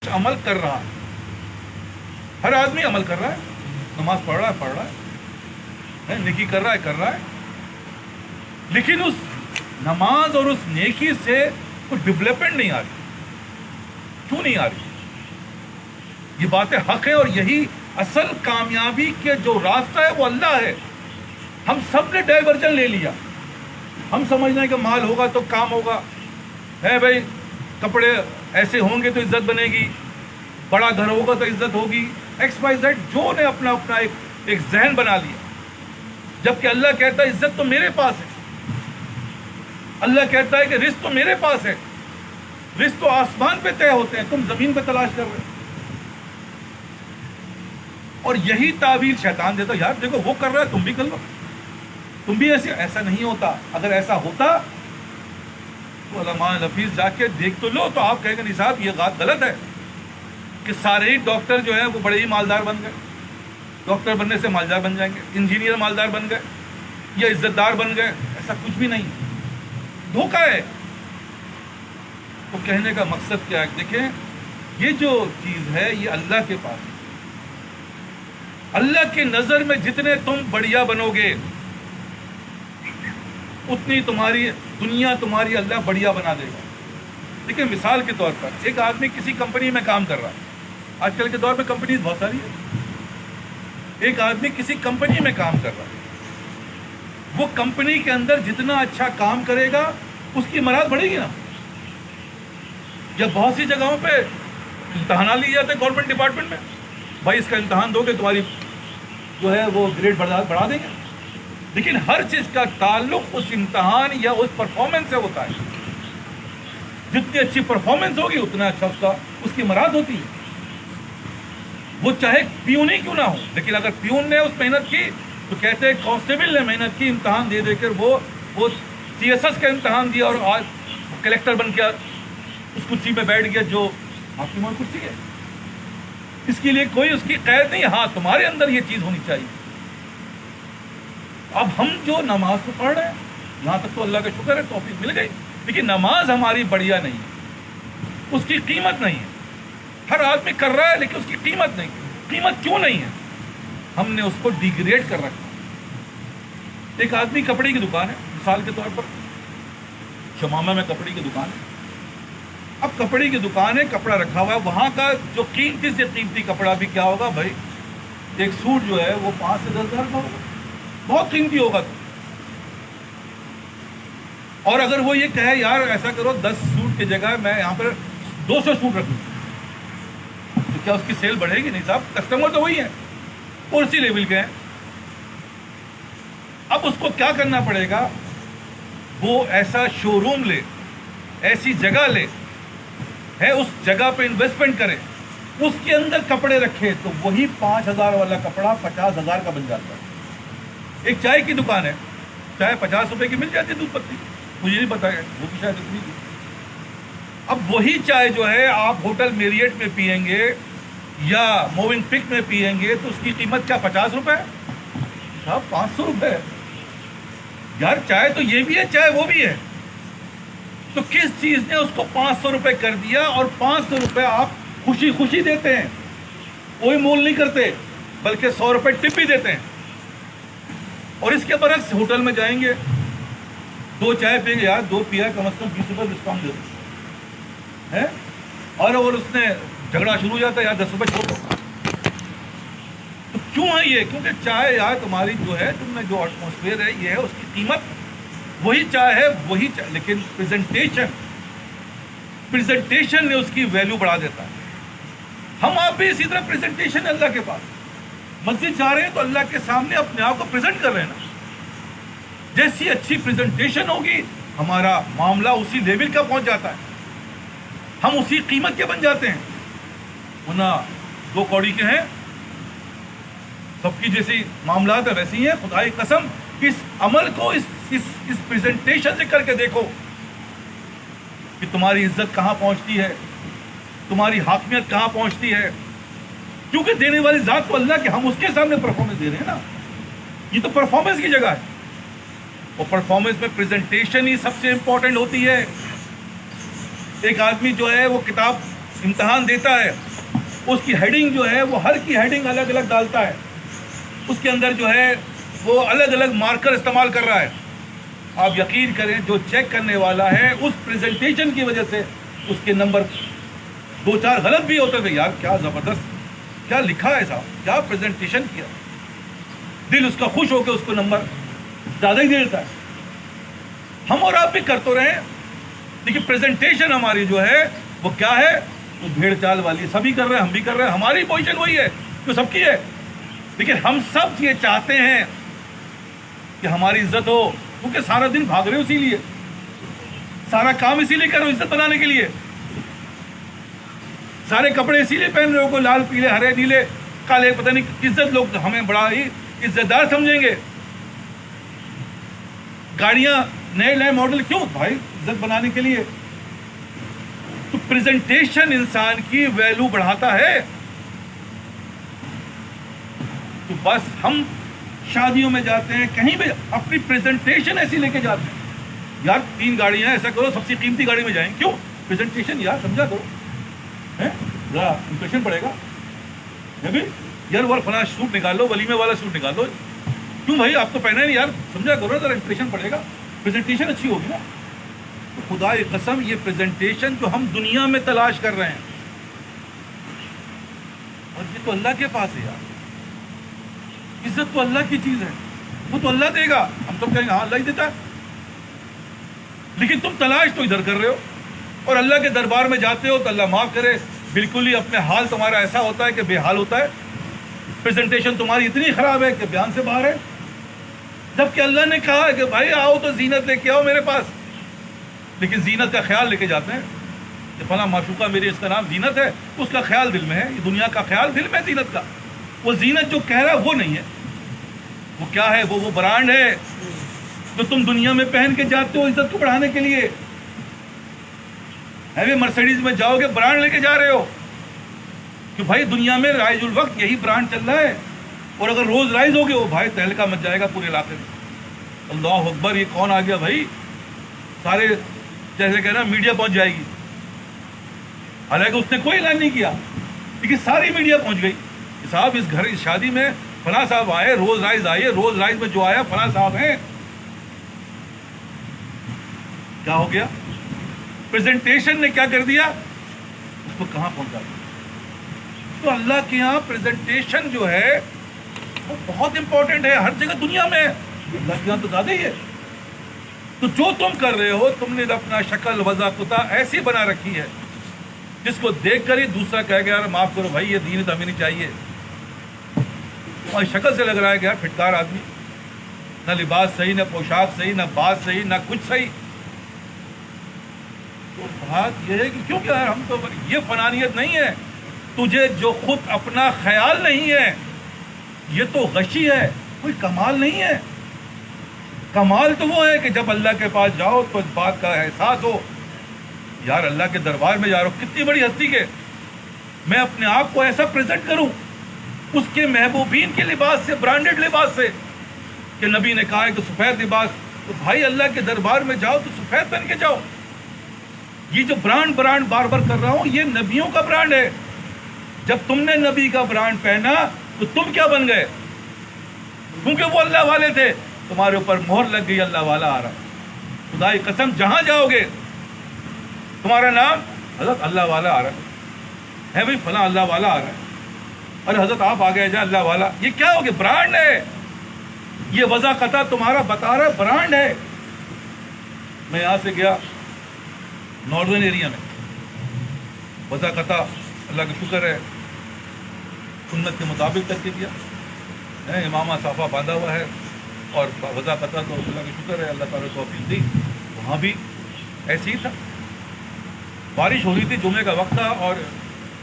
عمل کر رہا ہے، ہر آدمی عمل کر رہا ہے، نماز پڑھ رہا ہے، نیکی کر رہا ہے، لیکن اس نماز اور اس نیکی سے کوئی ڈیولپمنٹ نہیں آ رہی. کیوں نہیں آ رہی؟ یہ باتیں حق ہے، اور یہی اصل کامیابی کے جو راستہ ہے وہ اللہ ہے. ہم سب نے ڈائیورجن لے لیا. ہم سمجھنا ہے کہ مال ہوگا تو کام ہوگا، ہے بھائی، کپڑے ایسے ہوں گے تو عزت بنے گی، بڑا گھر ہوگا تو عزت ہوگی، ایکس وائی زیڈ. جو نے اپنا ایک ذہن بنا لیا، جبکہ اللہ کہتا ہے عزت تو میرے پاس ہے. اللہ کہتا ہے کہ رزق تو میرے پاس ہے. رزق تو آسمان پہ طے ہوتے ہیں، تم زمین پہ تلاش کر رہے. اور یہی تعویل شیطان دیتا، یار دیکھو وہ کر رہا ہے، تم بھی کر لو، تم بھی ایسا نہیں ہوتا. اگر ایسا ہوتا تو علماء نفیس جا کے دیکھ تو لو، تو آپ کہیں گے نہیں صاحب یہ بات غلط ہے کہ سارے ہی ڈاکٹر جو ہیں وہ بڑے ہی مالدار بن گئے. ڈاکٹر بننے سے مالدار بن جائیں گے، انجینئر مالدار بن گئے یا عزت دار بن گئے. ایسا کچھ بھی نہیں، دھوکہ ہے. تو کہنے کا مقصد کیا ہے؟ دیکھیں، یہ جو چیز ہے یہ اللہ کے پاس ہے. اللہ کی نظر میں جتنے تم بڑھیا بنو گے اتنی تمہاری دنیا تمہاری اللہ بڑھیا بنا دے گا. دیکھیں مثال کے طور پر ایک آدمی کسی کمپنی میں کام کر رہا ہے. آج کل کے دور میں کمپنیز بہت ساری ہیں. ایک آدمی کسی کمپنی میں کام کر رہا ہے، وہ کمپنی کے اندر جتنا اچھا کام کرے گا اس کی مراد بڑھے گی نا. یا بہت سی جگہوں پہ امتحانات لیے جاتے ہیں گورنمنٹ ڈپارٹمنٹ میں، بھائی اس کا امتحان دو گے تمہاری جو ہے وہ گریڈ بڑھا دیں گے. لیکن ہر چیز کا تعلق اس امتحان یا اس پرفارمنس سے ہوتا ہے. جتنی اچھی پرفارمنس ہوگی اتنا اچھا اس کی مراد ہوتی ہے. وہ چاہے پیون ہی کیوں نہ ہو، لیکن اگر پیون نے اس محنت کی تو کہتے ہیں کانسٹیبل نے محنت کی، امتحان دے کر وہ سی ایس ایس کا امتحان دیا اور آج کلیکٹر بن کے اس کرسی پہ بیٹھ گیا جو آپ کی موت کرسی ہے. اس کے لیے کوئی اس کی قید نہیں. ہاں تمہارے اندر یہ چیز ہونی چاہیے. اب ہم جو نماز کو پڑھ رہے ہیں یہاں تک تو اللہ کا شکر ہے، توفیق مل گئی، لیکن نماز ہماری بڑھیا نہیں ہے، اس کی قیمت نہیں ہے. ہر آدمی کر رہا ہے لیکن اس کی قیمت نہیں. قیمت کیوں نہیں ہے؟ ہم نے اس کو ڈیگریڈ کر رکھا. ایک آدمی کپڑے کی دکان ہے، مثال کے طور پر شمامہ میں کپڑے کی دکان ہے. اب کپڑے کی دکان ہے، کپڑا رکھا ہوا ہے، وہاں کا جو قیمتی سے قیمتی کپڑا بھی کیا ہوگا بھائی، ایک سوٹ جو ہے وہ 5 سے 10 ہزار کا ہوگا، بہت قیمتی ہوگا. اور اگر وہ یہ کہے یار ایسا کرو 10 سوٹ کی جگہ میں یہاں پر 200 سوٹ رکھوں تو کیا اس کی سیل بڑھے گی؟ نہیں صاحب، کسٹمر تو وہی ہے اور اسی لیول کے ہیں. اب اس کو کیا کرنا پڑے گا؟ وہ ایسا شو روم لے، ایسی جگہ لے، ہے اس جگہ پہ انویسٹمنٹ کرے، اس کے اندر کپڑے رکھے تو وہی 5,000 والا کپڑا 50,000 کا بن جاتا ہے. ایک چائے کی دکان ہے، چائے 50 روپے کی مل جاتی ہے، دودھ پتی، مجھے نہیں پتا ہے وہ بھی شاید اتنی تھی. اب وہی چائے جو ہے آپ ہوٹل میریٹ میں پئیں گے یا موونگ پک میں پئیں گے تو اس کی قیمت کیا 50 روپے ہے؟ صاحب 500 روپے ہے. یار چائے تو یہ بھی ہے، چائے وہ بھی ہے. تو کس چیز نے اس کو 500 روپے کر دیا؟ اور 500 روپے آپ خوشی خوشی دیتے ہیں، کوئی مول نہیں کرتے، بلکہ 100 روپے ٹپ بھی دیتے ہیں. اور اس کے برعکس ہوٹل میں جائیں گے، 2 چائے پئیں گے، یار 2 پیا کم از کم 20 روپے ڈسکاؤنٹ دیتے ہیں. اور اس نے جھگڑا شروع ہو جاتا ہے، یار 10 روپے چھوڑ دو. تو کیوں ہے یہ؟ کیونکہ چائے یار تمہاری جو ہے، تم میں جو ایٹماسفیئر ہے یہ ہے، اس کی قیمت وہی چائے ہے، وہی چائے، لیکن پریزنٹیشن نے اس کی ویلیو بڑھا دیتا ہے. ہم آپ بھی اسی طرح پریزنٹیشن ہے اللہ کے پاس. مسجد جا رہے ہیں تو اللہ کے سامنے اپنے آپ کو پریزنٹ کر رہے ہیں نا. جیسی اچھی پریزنٹیشن ہوگی ہمارا معاملہ اسی لیول کا پہنچ جاتا ہے، ہم اسی قیمت کے بن جاتے ہیں. ورنہ 2 کوڑی کے ہیں، سب کی جیسی معاملات ہے ویسی ہیں. خدا کی قسم اس عمل کو اس پریزنٹیشن سے کر کے دیکھو کہ تمہاری عزت کہاں پہنچتی ہے، تمہاری حاکمیت کہاں پہنچتی ہے. کیونکہ دینے والی ذات تو اللہ کے، ہم اس کے سامنے پرفارمنس دے رہے ہیں نا. یہ تو پرفارمنس کی جگہ ہے، اور پرفارمنس میں پریزنٹیشن ہی سب سے امپورٹنٹ ہوتی ہے. ایک آدمی جو ہے وہ کتاب امتحان دیتا ہے اس کی ہیڈنگ جو ہے وہ ہر کی ہیڈنگ الگ الگ ڈالتا ہے، اس کے اندر جو ہے وہ الگ الگ مارکر استعمال کر رہا ہے. آپ یقین کریں جو چیک کرنے والا ہے اس پریزنٹیشن کی وجہ سے اس کے نمبر 2-4 غلط بھی ہوتے تھے. یار کیا زبردست کیا لکھا ہے صاحب، کیا پریزنٹیشن کیا، دل اس کا خوش ہو کے اس کو نمبر زیادہ ہی دے دیتا ہے. ہم اور آپ بھی کر تو رہے ہیں، لیکن پریزنٹیشن ہماری جو ہے وہ کیا ہے، وہ بھیڑ چال والی. سبھی کر رہے ہیں، ہم بھی کر رہے ہیں، ہماری پوزیشن وہی ہے جو سب کی ہے. لیکن ہم سب یہ چاہتے ہیں کہ ہماری عزت ہو، کیونکہ سارا دن بھاگ رہے ہو اسی لیے، سارا کام اسی لیے کر رہے ہو، عزت بنانے کے لیے. سارے کپڑے اسی لیے پہن رہے ہو، کوئی لال پیلے ہرے نیلے کالے، پتہ نہیں عزت، لوگ ہمیں بڑا ہی عزت دار سمجھیں گے. گاڑیاں نئے نئے ماڈل کیوں بھائی؟ عزت بنانے کے لیے. تو پریزنٹیشن انسان کی ویلیو بڑھاتا ہے. تو بس ہم شادیوں میں جاتے ہیں، کہیں بھی اپنی پریزنٹیشن ایسی لے کے جاتے ہیں. یار 3 گاڑیاں ہیں، ایسا کرو سب سے قیمتی گاڑی میں جائیں. کیوں؟ پریزنٹیشن یار سمجھا کرو، ذرا امپریشن پڑے گا. یار وہ فلاں سوٹ نکال لو، ولیمے والا سوٹ نکال لو. کیوں بھائی آپ تو پہنا ہے نہیں یار، سمجھا کرو ذرا امپریشن پڑے گا، پریزنٹیشن اچھی ہوگی نا. تو خدا کی قسم یہ پریزنٹیشن جو ہم دنیا میں تلاش کر رہے ہیں، اور یہ تو اللہ کے پاس ہے یار. عزت تو اللہ کی چیز ہے، وہ تو اللہ دے گا. ہم تو کہیں گے ہاں اللہ ہی دیتا ہے، لیکن تم تلاش تو ادھر کر رہے ہو اور اللہ کے دربار میں جاتے ہو تو اللہ معاف کرے بالکل ہی اپنے حال تمہارا ایسا ہوتا ہے کہ بے حال ہوتا ہے. پریزنٹیشن تمہاری اتنی خراب ہے کہ بیان سے باہر ہے. جبکہ اللہ نے کہا ہے کہ بھائی آؤ تو زینت لے کے آؤ میرے پاس، لیکن زینت کا خیال لے کے جاتے ہیں کہ فلاں معشوقہ میری، اس کا نام زینت ہے، اس کا خیال دل میں ہے. یہ دنیا کا خیال دل میں ہے زینت کا. وہ زینت جو کہہ رہا ہے وہ نہیں ہے. وہ کیا ہے؟ وہ برانڈ ہے جو تم دنیا میں پہن کے جاتے ہو عزت کو بڑھانے کے لیے. ہیوی مرسیڈیز میں جاؤ گے برانڈ لے کے جا رہے ہو کہ بھائی دنیا میں رائج الوقت یہی برانڈ چل رہا ہے. اور اگر روز رائز ہوگے وہ بھائی تہلکہ مچ جائے گا پورے علاقے میں. اللہ اکبر، یہ کون آ گیا بھائی؟ سارے جیسے کہنا میڈیا پہنچ جائے گی. حالانکہ اس نے کوئی اعلان نہیں کیا، لیکن ساری میڈیا پہنچ گئی کہ صاحب اس گھر اس شادی میں فلاں صاحب آئے، روز رائز آئے، روز رائز میں جو آیا فلاں صاحب ہیں. کیا ہو گیا؟ پریزنٹیشن نے کیا کر دیا؟ اس کو کہاں پہنچا دیا. تو اللہ کے یہاں پریزنٹیشن جو ہے وہ بہت امپورٹنٹ ہے، ہر جگہ دنیا میں. اللہ کے یہاں تو زیادہ ہی ہے. تو جو تم کر رہے ہو، تم نے اپنا شکل وضع قطع ایسی بنا رکھی ہے جس کو دیکھ کر ہی دوسرا کہے گا یار معاف کرو بھائی یہ دین ہمیں نہیں چاہیے. تمہاری شکل سے لگ رہا ہے کہ یار پھٹکار آدمی، نہ لباس صحیح، نہ پوشاک صحیح، نہ بات صحیح، نہ کچھ صحیح. تو بات یہ ہے کہ کیوں کہ ہم تو یہ فنانیت نہیں ہے. تجھے جو خود اپنا خیال نہیں ہے یہ تو غشی ہے، کوئی کمال نہیں ہے. کمال تو وہ ہے کہ جب اللہ کے پاس جاؤ تو اس بات کا احساس ہو یار اللہ کے دربار میں جا رہا ہوں کتنی بڑی ہستی کے، میں اپنے آپ کو ایسا پریزنٹ کروں اس کے محبوبین کے لباس سے، برانڈڈ لباس سے، کہ نبی نے کہا ہے کہ سفید لباس. تو بھائی اللہ کے دربار میں جاؤ تو سفید پہن کے جاؤ. یہ جو برانڈ بار بار کر رہا ہوں یہ نبیوں کا برانڈ ہے. جب تم نے نبی کا برانڈ پہنا تو تم کیا بن گئے؟ کیونکہ وہ اللہ والے تھے، تمہارے اوپر مہر لگ گئی اللہ والا آ رہا. خدا کی قسم جہاں جاؤ گے تمہارا نام حضرت اللہ والا آ رہا ہے بھائی، فلاں اللہ والا آ رہا ہے. ارے حضرت آپ آ گئے جا اللہ والا، یہ کیا ہو گیا؟ برانڈ ہے. یہ وضع قطع تمہارا بتا رہا ہے برانڈ ہے. میں یہاں سے گیا ناردرن ایریا میں، وضع قطع اللہ کا شکر ہے سنت کے مطابق کر کے کیا، امامہ صافہ باندھا ہوا ہے اور وضع قطع تو اللہ کا شکر ہے اللہ تعالیٰ کو توفیق دی. وہاں بھی ایسے ہی تھا، بارش ہو رہی تھی، جمعے کا وقت تھا اور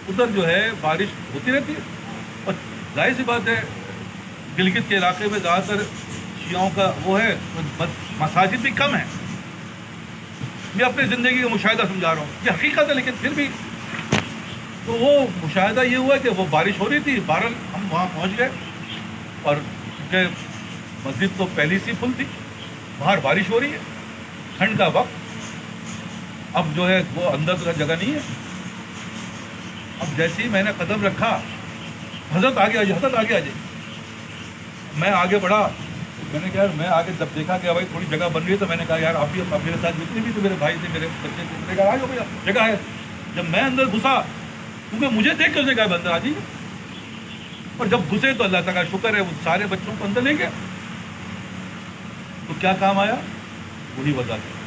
ادھر جو ہے بارش ہوتی رہتی ہے اور ظاہر سی بات ہے گلگت کے علاقے میں زیادہ تر شیعوں کا وہ ہے، مساجد بھی کم ہیں. میں اپنی زندگی کا مشاہدہ سمجھا رہا ہوں، یہ حقیقت ہے، لیکن پھر بھی تو وہ مشاہدہ یہ ہوا کہ وہ بارش ہو رہی تھی. بہرحال ہم وہاں پہنچ گئے اور کیونکہ مسجد تو پہلی سی فل تھی، باہر بارش ہو رہی ہے، ٹھنڈ کا وقت، اب جو ہے وہ اندر کا جگہ نہیں ہے. اب جیسے ہی میں نے قدم رکھا، حضرت آگے آ جائے، حضرت آگے آ جائے. میں آگے بڑھا، میں نے کہا میں آگے جب دیکھا کہ بھائی تھوڑی جگہ بن رہی ہے تو میں نے کہا یار آپ بھی میرے ساتھ جتنے بھی تو میرے بھائی تھے، میرے بچے تھے، میں نے کہا آ جاؤ بھیا جگہ ہے. جب میں اندر گھسا، کیونکہ مجھے دیکھ کے اس نے کہا اندر آ جائیے، اور جب گھسے تو اللہ تعالیٰ کا شکر ہے وہ سارے بچوں کو اندر لے گیا. تو کیا کام آیا؟ وہی وضاحت.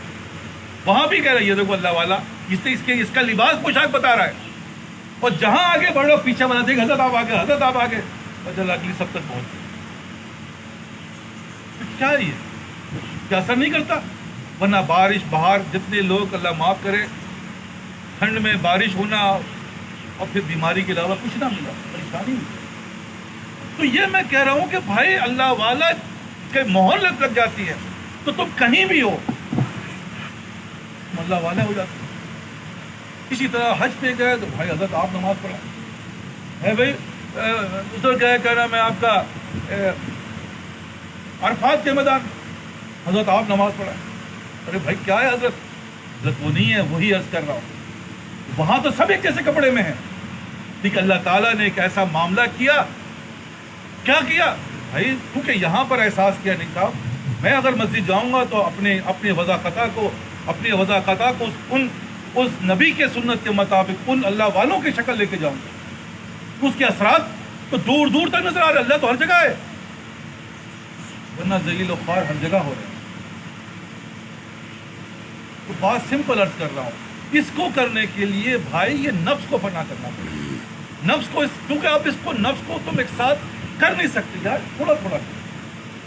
وہاں بھی کہہ رہا ہے یہ دیکھو اللہ والا اس کا لباس پوشاک بتا رہا ہے، اور جہاں آگے بڑھو پیچھے بنا دیکھ حضرت آپ آگے، حضرت آپ آگے، اور جل اگلی سب تک پہنچ گئے. کیا ہے یہ؟ کیا اثر نہیں کرتا؟ ورنہ بارش بہار جتنے لوگ اللہ معاف کرے ٹھنڈ میں بارش ہونا اور پھر بیماری کے علاوہ کچھ نہ ملا، پریشانی ہوئی. تو یہ میں کہہ رہا ہوں کہ بھائی اللہ والا کے مہر لگ جاتی ہے تو تم کہیں بھی ہو اللہ والا ہو جاتا ہے. اسی طرح حج پہ گئے تو بھائی حضرت آپ نماز پڑھا ہے، بھائی ادھر گئے کہہ رہا میں آپ کا عرفات کے میدان، حضرت آپ نماز پڑھا. ارے بھائی کیا ہے حضرت؟ حضرت وہ نہیں ہے، وہی عرض کر رہا ہوں. وہاں تو سب ایک جیسے کپڑے میں ہیں، لیکن اللہ تعالیٰ نے ایک ایسا معاملہ کیا. کیا کیا بھائی؟ کیونکہ یہاں پر احساس کیا نہیں صاحب میں اگر مسجد جاؤں گا تو اپنے وضاقتہ کو اس نبی کے سنت کے مطابق ان اللہ والوں کی شکل لے کے جاؤں گا. اس کے اثرات تو دور دور تک نظر آ رہے. اللہ تو ہر جگہ ہے، ورنہ ذلیل و خوار ہر جگہ ہو رہے ہیں. تو بات سمپل عرض کر رہا ہوں، اس کو کرنے کے لیے بھائی یہ نفس کو فنا کرنا پڑے گا. نفس کو کیونکہ آپ نفس کو تم ایک ساتھ کر نہیں سکتے یار. تھوڑا تھوڑا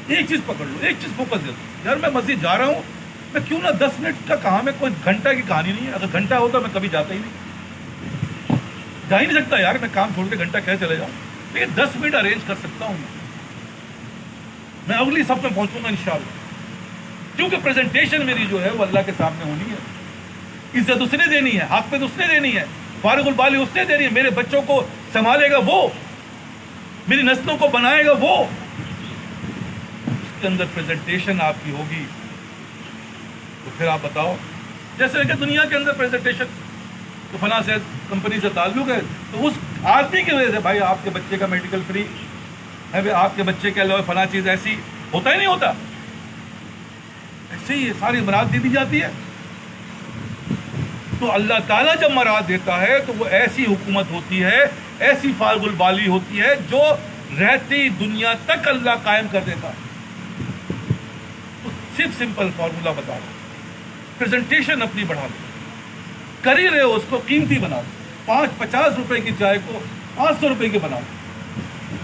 ایک چیز پکڑ لو، ایک چیز فوکس دے دو. یار میں مسجد جا رہا ہوں، میں کیوں نہ 10 منٹ کا کہاں میں کوئی گھنٹہ کی کہانی نہیں ہے. اگر گھنٹہ ہوتا میں کبھی جاتا ہی نہیں، جا ہی نہیں سکتا یار. میں کام چھوڑ کے گھنٹہ کیسے چلے جاؤں؟ لیکن 10 منٹ ارینج کر سکتا ہوں میں اگلی سب میں پہنچوں گا انشاءاللہ. کیونکہ پریزنٹیشن میری جو ہے وہ اللہ کے سامنے ہونی ہے. عزت اس نے دینی ہے، حق پہ اس نے دینی ہے، فارغ البالی اس نے دینی ہے. میرے بچوں کو سنبھالے گا وہ، میری نسلوں کو بنائے گا وہ. اس کے اندر پریزنٹیشن آپ کی ہوگی تو پھر آپ بتاؤ. جیسے کہ دنیا کے اندر پریزنٹیشن تو فلاں سے کمپنی سے تعلق ہے تو اس آدمی کی وجہ سے بھائی آپ کے بچے کا میڈیکل فری ہے، بھائی آپ کے بچے کے علاوہ فلاں چیز ایسی ہوتا ہی نہیں ہوتا. ایسے ہی ساری مراد دے دی جاتی ہے. تو اللہ تعالیٰ جب مراد دیتا ہے تو وہ ایسی حکومت ہوتی ہے، ایسی فارغ البالی ہوتی ہے جو رہتی دنیا تک اللہ قائم کر دیتا ہے. تو صرف سمپل فارمولا بتا دو، پریزنٹیشن اپنی بڑھا دو، کر ہی رہے ہو اس کو قیمتی بنا دو. 50 روپے کی چائے کو 500 روپے کی بنا دو.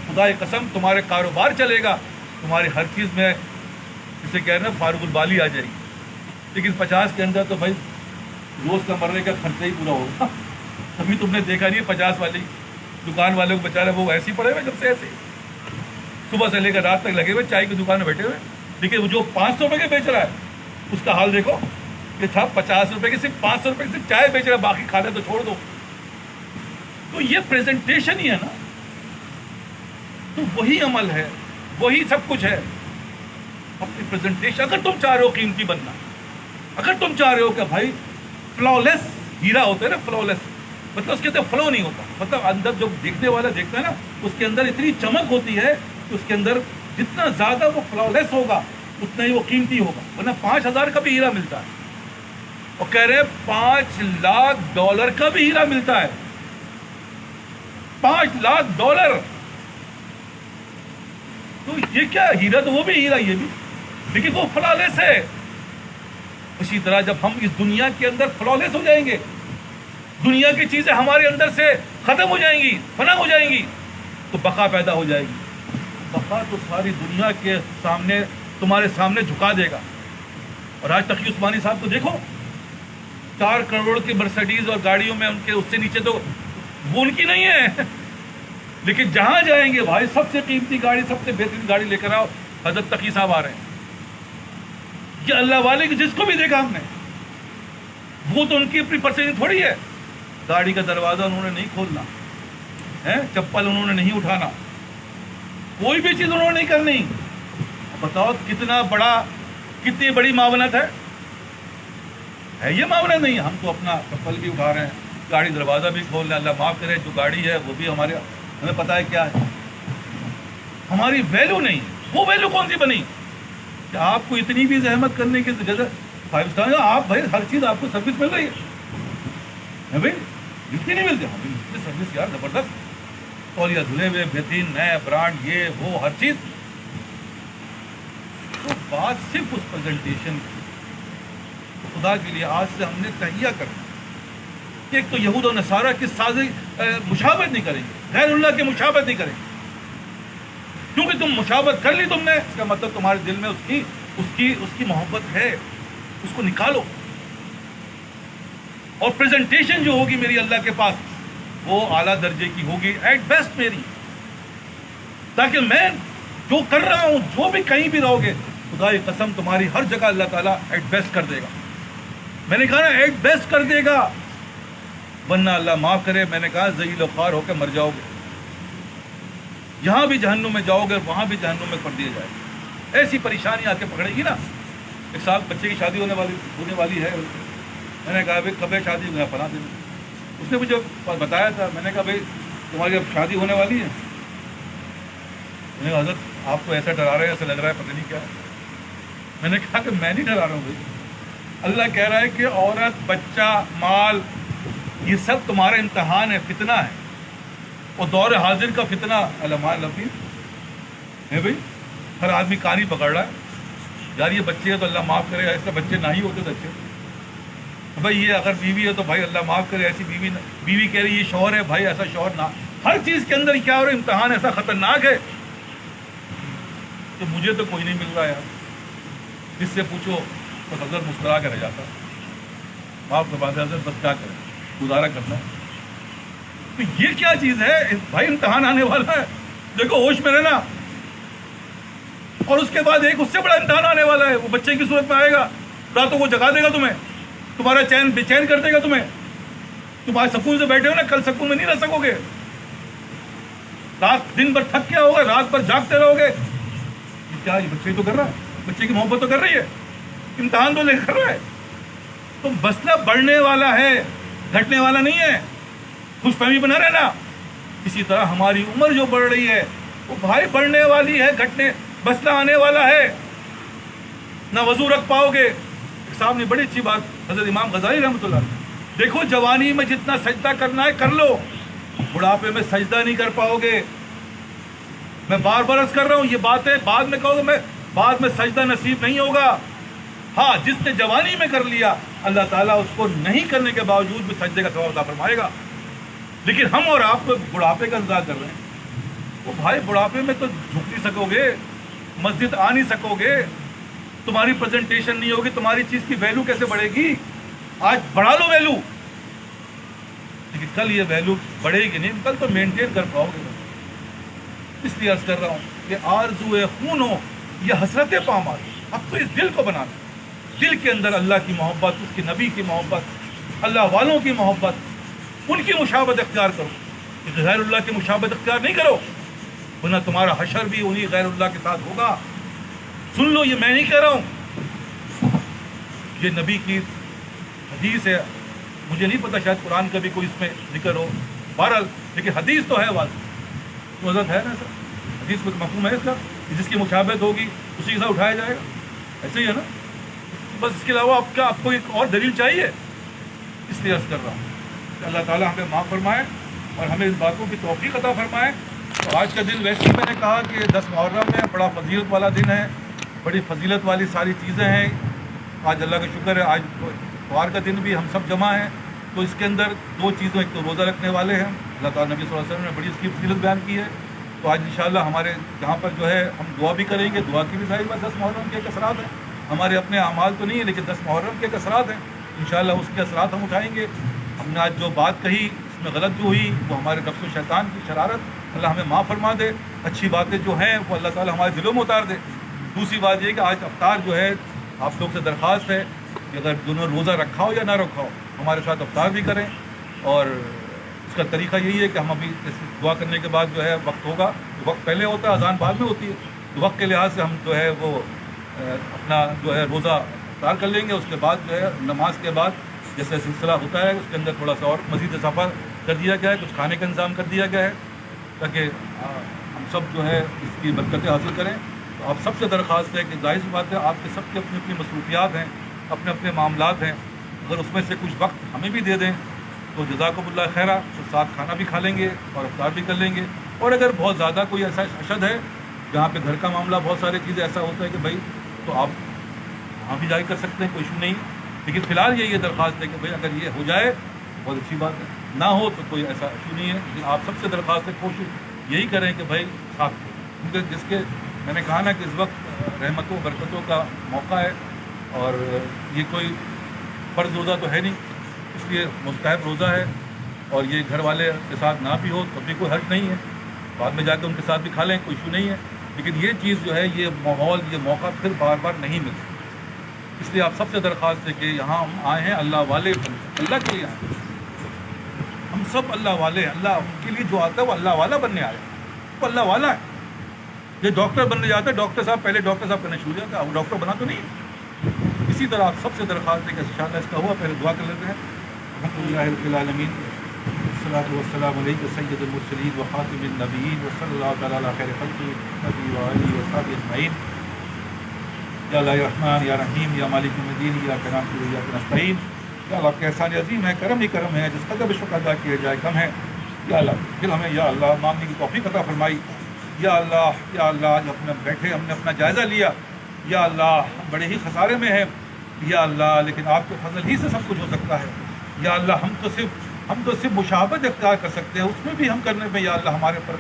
خدا کی قسم تمہارے کاروبار چلے گا، تمہاری ہر چیز میں جسے کہہ رہے ہیں فارغ البالی آ جائے گی. لیکن 50 کے اندر تو بھائی روز کا مرنے کا خرچہ ہی پورا ہوگا. ابھی تم نے دیکھا نہیں 50 والی دکان والے کو بچارے وہ ایسے ہی پڑے ہوئے جب سے ایسے صبح سے لے کر رات تک لگے ہوئے چائے کی دکان میں بیٹھے ہوئے. لیکن وہ جو 500 روپے کے بیچ رہا ہے اس کا حال دیکھو کہ صاحب 50 روپے کی صرف 500 روپے کی صرف چائے بیچ رہا ہے، باقی کھانے تو چھوڑ دو. تو یہ پریزنٹیشن ہی ہے نا. تو وہی عمل ہے، وہی سب کچھ ہے. اپنی پریزنٹیشن اگر تم چاہ رہے ہو قیمتی بننا، اگر تم چاہ رہے ہو کہ بھائی فلالیس ہیرا ہوتا ہے نا، فلالیس مطلب اس کے اندر فلو نہیں ہوتا، مطلب اندر جو دیکھنے والا دیکھتا ہے نا اس کے اندر اتنی چمک ہوتی ہے کہ اس کے اندر جتنا زیادہ وہ فلالیس ہوگا اتنا ہی وہ قیمتی ہوگا. ورنہ 5,000 کا بھی ہیرا ملتا ہے اور کہہ رہے ہیں $5 لاکھ کا بھی ہیرا ملتا ہے. $5 لاکھ. تو یہ کیا ہیرا؟ تو وہ بھی ہیرا یہ بھی، لیکن وہ فلالیس ہے. اسی طرح جب ہم اس دنیا کے اندر فلالیس ہو جائیں گے، دنیا کی چیزیں ہمارے اندر سے ختم ہو جائیں گی، فنا ہو جائیں گی، تو بقا پیدا ہو جائے گی. بقا تو ساری دنیا کے سامنے تمہارے سامنے جھکا دے گا. اور آج تقی عثمانی صاحب کو دیکھو، 4 کروڑ کی مرسیڈیز اور گاڑیوں میں ان کے اس سے نیچے تو وہ ان کی نہیں ہے. لیکن جہاں جائیں گے بھائی سب سے قیمتی گاڑی، سب سے بہترین گاڑی لے کر آؤ. حضرت تقی صاحب آ رہے ہیں. یہ اللہ والے کی جس کو بھی دیکھا ہم نے، وہ تو ان کی اپنی پرسنل تھوڑی ہے. گاڑی کا دروازہ انہوں نے نہیں کھولنا ہے، چپل انہوں نے نہیں اٹھانا، کوئی بھی چیز انہوں نے نہیں کرنی. بتاؤ کتنی بڑی معاونت ہے یہ معاونت نہیں. ہم تو اپنا چپل بھی اٹھا رہے ہیں، گاڑی دروازہ بھی کھول لیں, اللہ معاف کرے, جو گاڑی ہے وہ بھی ہمیں پتہ ہے کیا ہے, ہماری ویلو نہیں. وہ ویلو کون سی بنی کہ آپ کو اتنی بھی زحمت کرنے کی جگہ 5 اسٹار, آپ بھائی ہر چیز آپ کو سروس مل رہی ہے بھائی, اتنی نہیں ملتی, ہمیں سروس یار زبردست, تولیہ دھلے ہوئے بہترین نئے برانڈ, یہ وہ ہر چیز. تو بات صرف اس پریزنٹیشن کی, خدا کے لیے آج سے ہم نے تہیہ کرنا. ایک تو یہود و نصارہ کی سازی مشابہت نہیں کریں گے, غیر اللہ کی مشابہت نہیں کریں گے, کیونکہ تم مشابہت کر لی تم نے, اس کا مطلب تمہارے دل میں اس کی محبت ہے, اس کو نکالو. اور پریزنٹیشن جو ہوگی میری اللہ کے پاس وہ اعلیٰ درجے کی ہوگی, ایٹ بیسٹ میری, تاکہ میں جو کر رہا ہوں, جو بھی کہیں بھی رہو گے, خدا کی قسم تمہاری ہر جگہ اللہ تعالیٰ ایٹ بیسٹ کر دے گا. میں نے کہا نا ایٹ بیسٹ کر دے گا, ورنہ اللہ معاف کرے میں نے کہا ذلیل و خوار ہو کے مر جاؤ گے, یہاں بھی جہنم میں جاؤ گے, وہاں بھی جہنم میں کر دیا جائے گا. ایسی پریشانی آ کے پکڑے گی نا. ایک سال بچے کی شادی ہونے والی ہے, میں نے کہا بھائی کب ہے شادی, میں فلاں دن. اس نے مجھے بتایا تھا, میں نے کہا بھائی تمہاری اب شادی ہونے والی ہے. میں نے کہا حضرت آپ کو ایسا ڈرا رہے ہیں, ایسا لگ رہا ہے پتہ نہیں کیا. میں نے کہا کہ میں نہیں ڈرا رہا ہوں بھائی, اللہ کہہ رہا ہے کہ عورت, بچہ, مال, یہ سب تمہارا امتحان ہے, فتنہ ہے. اور دور حاضر کا فتنہ علماء لفظ ہے بھائی, ہر آدمی کہانی پکڑ رہا ہے. یار یہ بچے ہے تو اللہ معاف کرے, ایسے بچے نہ ہی ہوتے تو اچھے. بھائی یہ اگر بیوی ہے تو بھائی اللہ معاف کرے, ایسی بیوی کہہ رہی یہ شوہر ہے, بھائی ایسا شوہر نہ. ہر چیز کے اندر کیا ہو رہا ہے, امتحان ایسا خطرناک ہے کہ مجھے تو کوئی نہیں مل رہا یار. جس سے پوچھو تو حضرت مسکرا کے رہ جاتا, آپ کے بعد حضرت بس کیا کریں, گزارا کرنا. تو یہ کیا چیز ہے بھائی, امتحان آنے والا ہے, دیکھو ہوش میں رہنا. اور اس کے بعد ایک اس سے بڑا امتحان آنے والا ہے, وہ بچے کی صورت میں آئے گا, راتوں کو جگا دے گا تمہیں, تمہارا چین بے چین کر دے گا تمہیں. تم آج سکون سے بیٹھے ہو نا, کل سکون میں نہیں رہ سکو گے. رات دن بھر تھک کیا ہوگا, رات بھر جاگتے رہو گے. کیا یہ بچے تو کر رہا ہے, بچے کی محبت تو کر رہی ہے, امتحان تو لے کر رہا ہے. تو مسئلہ بڑھنے والا ہے, گھٹنے والا نہیں ہے. خوش فہمی بنا رہنا. اسی طرح ہماری عمر جو بڑھ رہی ہے وہ بھائی بڑھنے والی ہے, گھٹنے مسئلہ آنے والا ہے. نہ وضو رکھ پاؤ گے. ایک صاحب نے بڑی اچھی بات, حضرت امام غزالی رحمۃ اللہ علیہ, دیکھو جوانی میں جتنا سجدہ کرنا ہے کر لو, بڑھاپے میں سجدہ نہیں کر پاؤ گے. میں بار بار عرض کر رہا ہوں, یہ باتیں بعد میں کہو گے, میں بعد میں سجدہ نصیب نہیں ہوگا. ہاں جس نے جوانی میں کر لیا, اللہ تعالیٰ اس کو نہیں کرنے کے باوجود بھی سجدے کا ثواب عطا فرمائے گا. لیکن ہم اور آپ تو بڑھاپے کا انتظار کر رہے ہیں. وہ بھائی بڑھاپے میں تو جھک نہیں سکو گے, مسجد آ نہیں سکو گے, تمہاری پریزنٹیشن نہیں ہوگی, تمہاری چیز کی ویلو کیسے بڑھے گی. آج بڑھا لو ویلو, لیکن کل یہ ویلو بڑھے گی نہیں, کل تو مینٹین کر پاؤ گے. اس لیے عرض کر رہا ہوں کہ آرزو خون ہو یہ حسرت پامال, اب تو اس دل کو بنانا, دل کے اندر اللہ کی محبت, اس کے نبی کی محبت, اللہ والوں کی محبت, ان کی مشابہت اختیار کرو. غیر اللہ کی مشابہت اختیار نہیں کرو, ورنہ تمہارا حشر بھی انہی غیر اللہ کے ساتھ ہوگا. سن لو, یہ میں نہیں کہہ رہا ہوں, یہ نبی کی حدیث ہے. مجھے نہیں پتا, شاید قرآن کا بھی کوئی اس میں ذکر ہو, بہرحال لیکن حدیث تو ہے. واضح تو حضرت ہے نا سر, حدیث میں مفہوم ہے اس کا, جس کی مشابہت ہوگی اسی کے ساتھ اٹھایا جائے گا. ایسے ہی ہے نا, بس اس کے علاوہ آپ کو ایک اور دلیل چاہیے. اس لیے عرض کر رہا ہوں کہ اللہ تعالیٰ ہمیں معاف فرمائے اور ہمیں اس باتوں کی توفیق عطا فرمائے. تو آج کا دن ویسے ہی میں نے کہا کہ 10 محرم ہے, بڑا فضیلت والا دن ہے, بڑی فضیلت والی ساری چیزیں ہیں. آج اللہ کا شکر ہے, آج اتوار کا دن بھی ہم سب جمع ہیں. تو اس کے اندر 2 چیزوں, ایک تو روزہ رکھنے والے ہیں, اللہ تعالیٰ نبی صلی اللہ علیہ وسلم نے بڑی اس کی فضیلت بیان کی ہے. تو آج انشاءاللہ ہمارے یہاں پر جو ہے ہم دعا بھی کریں گے. دعا کی بھی ظاہر بات 10 محرم کے اثرات ہیں, ہمارے اپنے اعمال تو نہیں ہیں, لیکن 10 محرم کے اثرات ہیں. انشاءاللہ اس کے اثرات ہم اٹھائیں گے. ہم نے آج جو بات کہی اس میں غلط جو ہوئی وہ ہمارے نفس و شیطان کی شرارت, اللہ ہمیں معاف فرما دے. اچھی باتیں جو ہیں وہ اللہ تعالیٰ ہمارے دلوں میں اتار دے. دوسری بات یہ کہ آج افطار جو ہے آپ لوگ سے درخواست ہے کہ اگر دونوں روزہ رکھا ہو یا نہ رکھا ہو, ہمارے ساتھ افطار بھی کریں. اور اس کا طریقہ یہی ہے کہ ہم ابھی دعا کرنے کے بعد جو ہے وقت ہوگا, وقت پہلے ہوتا ہے, اذان بعد میں ہوتی ہے, تو وقت کے لحاظ سے ہم جو ہے وہ اپنا جو ہے روزہ افطار کر لیں گے. اس کے بعد جو ہے نماز کے بعد جیسا سلسلہ ہوتا ہے اس کے اندر تھوڑا سا اور مزید اضافہ کر دیا گیا ہے، کچھ کھانے کا انتظام کر دیا گیا ہے تاکہ ہم سب جو ہے اس کی برکتیں حاصل کریں۔ تو آپ سب سے درخواست ہے کہ ظاہر سی بات ہے آپ کے سب کی اپنی اپنی مصروفیات ہیں، اپنے اپنے معاملات ہیں، اگر اس میں سے کچھ وقت ہمیں بھی دے دیں تو جزاکم اللہ خیرہ، تو ساتھ کھانا بھی کھا لیں گے اور افطار بھی کر لیں گے۔ اور اگر بہت زیادہ کوئی ایسا اشد ہے جہاں پہ گھر کا معاملہ بہت ساری چیزیں ایسا ہوتا ہے کہ بھائی تو آپ وہاں بھی جائی کر سکتے ہیں، کوئی ایشو نہیں، لیکن فی الحال یہ درخواست ہے کہ بھائی اگر یہ ہو جائے بہت اچھی بات ہے، نہ ہو تو کوئی ایسا ایشو نہیں ہے، لیکن آپ سب سے درخواست ہے کوشش یہی کریں کہ بھائی ساتھ، کیونکہ جس کے میں نے کہا نا کہ اس وقت رحمتوں برکتوں کا موقع ہے اور یہ کوئی فرض روزہ تو ہے نہیں، اس لیے مستحب روزہ ہے، اور یہ گھر والے کے ساتھ نہ بھی ہو تو بھی کوئی حرج نہیں ہے، بعد میں جا کے ان کے ساتھ بھی کھا لیں، کوئی ایشو نہیں ہے، لیکن یہ چیز جو ہے یہ ماحول یہ موقع پھر بار بار نہیں ملتا، اس لیے آپ سب سے درخواست ہے کہ یہاں ہم آئے ہیں اللہ والے اللہ کے لیے آئے ہیں، ہم سب اللہ والے ہیں، اللہ کے لیے جو آتا ہے وہ اللہ والا بننے آیا ہے، وہ اللہ والا ہے۔ یہ ڈاکٹر بننے جاتا ہے، ڈاکٹر صاحب پہلے ڈاکٹر صاحب کرنا شروع جاتا ہے، وہ ڈاکٹر بنا تو نہیں ہے۔ اسی طرح آپ سب سے درخواست ہے کہ انشاءاللہ اس کا ہوا، پہلے دعا کر لیتے ہیں۔ الحمدللہ رب العالمین، والصلاۃ والسلام علیک سید المرسلین وخاتم النبیین وصلی اللہ تعالیٰ علی خیر خلقہ نبی وآلہ وصحبہ اجمعین۔ یا اللہ یا رحمان یا رحیم یا مالک یوم الدین ایاک نعبد و ایاک نستعین۔ یا اللہ کا احسان عظیم ہے، کرم ہی کرم ہے، جس قدر شکر ادا کیا جائے کم ہے۔ یا اللہ پھر ہمیں یا اللہ مانگنے کی توفیق عطا فرمائی۔ یا اللہ آج ہم بیٹھے، ہم نے اپنا جائزہ لیا، یا اللہ ہم بڑے ہی خسارے میں ہیں، یا اللہ لیکن آپ کے فضل ہی سے سب کچھ ہو سکتا ہے۔ یا اللہ ہم تو صرف مشابہت اختیار کر سکتے ہیں، اس میں بھی ہم کرنے میں یا اللہ ہمارے پر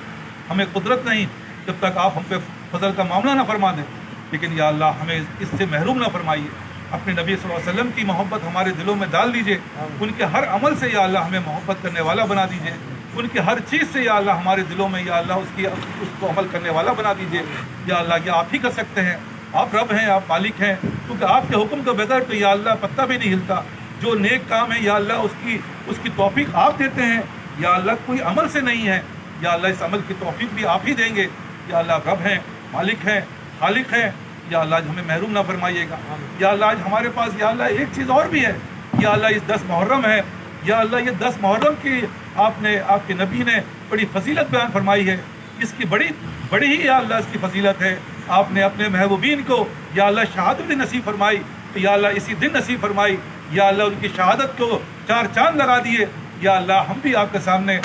ہمیں قدرت نہیں، جب تک آپ ہم پہ فضل کا معاملہ نہ فرما دیں، لیکن یا اللہ ہمیں اس سے محروم نہ فرمائیے۔ اپنے نبی صلی اللہ علیہ وسلم کی محبت ہمارے دلوں میں ڈال دیجئے، ان کے ہر عمل سے یا اللہ ہمیں محبت کرنے والا بنا دیجئے، ان کی ہر چیز سے یا اللہ ہمارے دلوں میں یا اللہ اس کو عمل کرنے والا بنا دیجئے۔ یا اللہ یہ آپ ہی کر سکتے ہیں، آپ رب ہیں، آپ مالک ہیں، کیونکہ آپ کے حکم کے بغیر تو یا اللہ پتہ بھی نہیں ہلتا۔ جو نیک کام ہے یا اللہ اس کی توفیق آپ دیتے ہیں، یا اللہ کوئی عمل سے نہیں ہے، یا اللہ اس عمل کی توفیق بھی آپ ہی دیں گے۔ یا اللہ رب ہیں، مالک ہیں، خالق ہیں، یا اللہ آج ہمیں محروم نہ فرمائیے گا۔ یا اللہ آج ہمارے پاس یا اللہ ایک چیز اور بھی ہے، یا اللہ اس 10 محرم ہے، یا اللہ یہ 10 محرم کی آپ کے نبی نے بڑی فضیلت بیان فرمائی ہے، اس کی بڑی ہی یا اللہ اس کی فضیلت ہے۔ آپ نے اپنے محبوبین کو یا اللہ شہادت بھی نصیب فرمائی، تو یا اللہ اسی دن نصیب فرمائی، یا اللہ ان کی شہادت کو 4 چاند لگا دیے۔ یا اللہ ہم بھی آپ کے سامنے